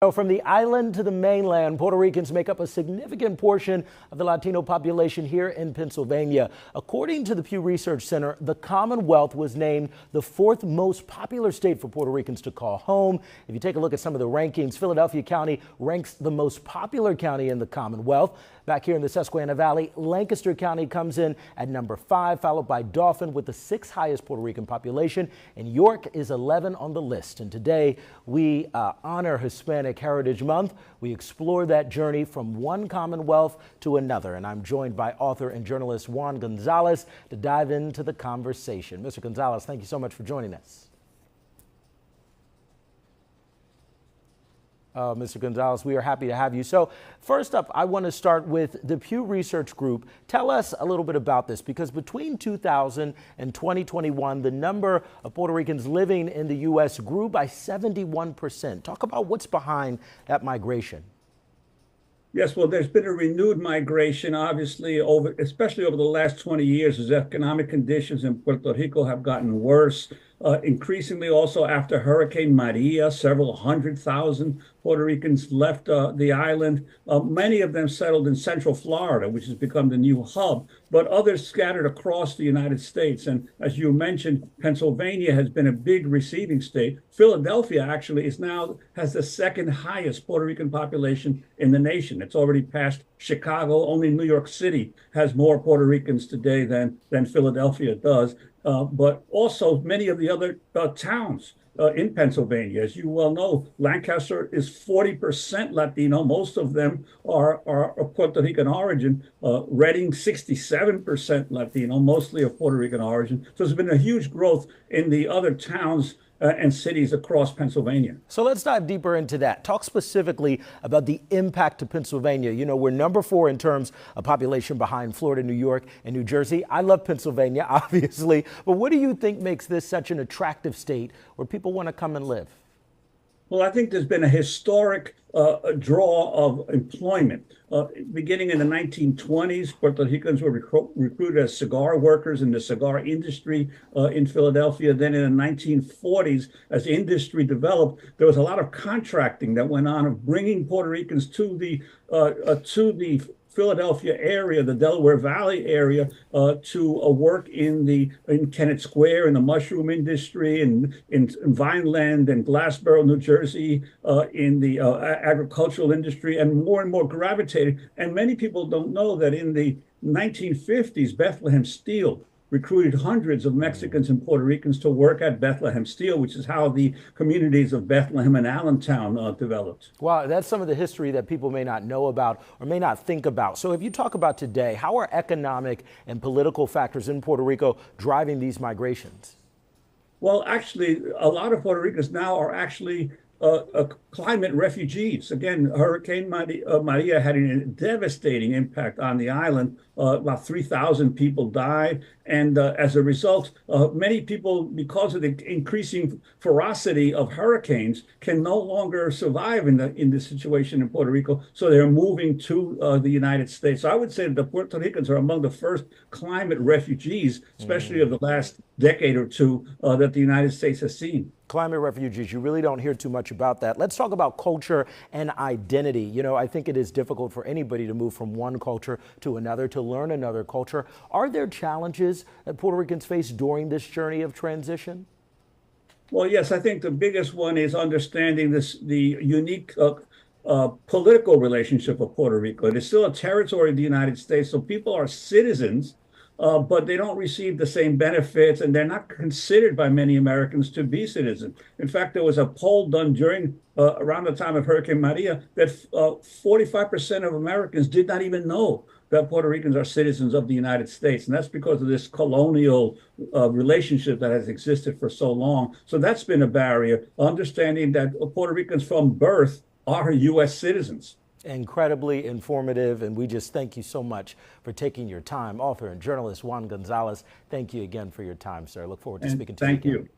So from the island to the mainland, Puerto Ricans make up a significant portion of the Latino population here in Pennsylvania. According to the Pew Research Center, the Commonwealth was named the fourth most popular state for Puerto Ricans to call home. If you take a look at some of the rankings, Philadelphia County ranks the most popular county in the Commonwealth. Back here in the Susquehanna Valley, Lancaster County comes in at number 5, followed by Dauphin with the 6th highest Puerto Rican population, and York is 11 on the list. And today we honor Hispanic Heritage Month. We explore that journey from one Commonwealth to another, and I'm joined by author and journalist Juan Gonzalez to dive into the conversation. Mr. Gonzalez, thank you so much for joining us. Mr. Gonzalez, we are happy to have you. So first up, I want to start with the Pew Research Group. Tell us a little bit about this, because between 2000 and 2021, the number of Puerto Ricans living in the U.S. grew by 71%. Talk about what's behind that migration. Yes, well, there's been a renewed migration, obviously, especially over the last 20 years, as economic conditions in Puerto Rico have gotten worse. Increasingly also after Hurricane Maria, several 100,000 Puerto Ricans left the island. Many of them settled in Central Florida, which has become the new hub, but others scattered across the United States. And as you mentioned, Pennsylvania has been a big receiving state. Philadelphia actually has the 2nd highest Puerto Rican population in the nation. It's already passed Chicago. Only New York City has more Puerto Ricans today than Philadelphia does. But also many of the other towns in Pennsylvania. As you well know, Lancaster is 40% Latino. Most of them are of Puerto Rican origin. Reading, 67% Latino, mostly of Puerto Rican origin. So there's been a huge growth in the other towns and cities across Pennsylvania. So let's dive deeper into that. Talk specifically about the impact to Pennsylvania. You know, we're number 4 in terms of population behind Florida, New York, and New Jersey. I love Pennsylvania, obviously, but what do you think makes this such an attractive state where people want to come and live? Well, I think there's been a historic draw of employment. Beginning in the 1920s, Puerto Ricans were recruited as cigar workers in the cigar industry in Philadelphia. Then in the 1940s, as industry developed, there was a lot of contracting that went on of bringing Puerto Ricans to the Philadelphia area, the Delaware Valley area, to work in Kennett Square, in the mushroom industry, in Vineland and Glassboro, New Jersey, in the agricultural industry, and more gravitated. And many people don't know that in the 1950s, Bethlehem Steel recruited hundreds of Mexicans and Puerto Ricans to work at Bethlehem Steel, which is how the communities of Bethlehem and Allentown developed. Wow, that's some of the history that people may not know about or may not think about. So if you talk about today, how are economic and political factors in Puerto Rico driving these migrations? Well, actually, a lot of Puerto Ricans now are actually climate refugees. Again, Hurricane Maria had a devastating impact on the island. About 3,000 people died. And as a result, many people, because of the increasing ferocity of hurricanes, can no longer survive in this situation in Puerto Rico. So they're moving to the United States. So I would say that the Puerto Ricans are among the first climate refugees, especially of the last decade or two, that the United States has seen. Climate refugees, you really don't hear too much about that. Let's talk about culture and identity. You know, I think it is difficult for anybody to move from one culture to another, to learn another culture. Are there challenges that Puerto Ricans face during this journey of transition? Well, yes, I think the biggest one is understanding the unique political relationship of Puerto Rico. It is still a territory of the United States, so people are citizens, but they don't receive the same benefits, and they're not considered by many Americans to be citizens. In fact, there was a poll done around the time of Hurricane Maria that 45% of Americans did not even know that Puerto Ricans are citizens of the United States. And that's because of this colonial relationship that has existed for so long. So that's been a barrier, understanding that Puerto Ricans from birth are U.S. citizens. Incredibly informative, and we just thank you so much for taking your time. Author and journalist Juan Gonzalez, thank you again for your time, sir. I look forward to speaking to you again. Thank you.